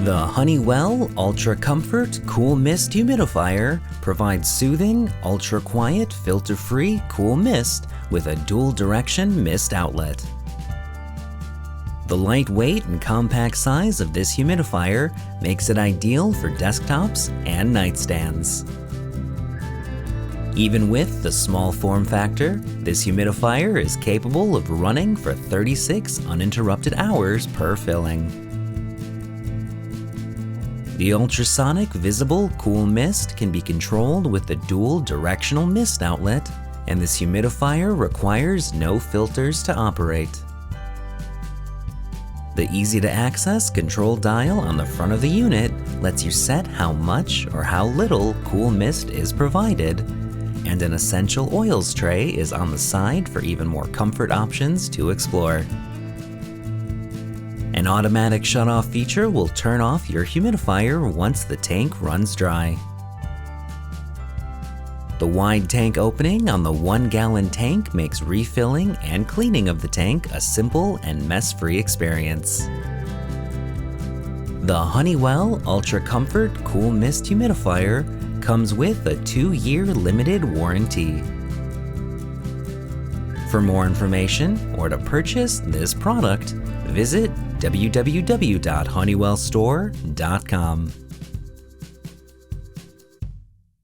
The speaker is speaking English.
The Honeywell Ultra Comfort Cool Mist Humidifier provides soothing, ultra-quiet, filter-free cool mist with a dual-direction mist outlet. The lightweight and compact size of this humidifier makes it ideal for desktops and nightstands. Even with the small form factor, this humidifier is capable of running for 36 uninterrupted hours per filling. The ultrasonic visible cool mist can be controlled with the dual directional mist outlet, and this humidifier requires no filters to operate. The easy-to-access control dial on the front of the unit lets you set how much or how little cool mist is provided, and an essential oils tray is on the side for even more comfort options to explore. An automatic shut-off feature will turn off your humidifier once the tank runs dry. The wide tank opening on the 1-gallon tank makes refilling and cleaning of the tank a simple and mess-free experience. The Honeywell Ultra Comfort Cool Mist Humidifier comes with a 2-year limited warranty. For more information or to purchase this product, visit www.honeywellstore.com.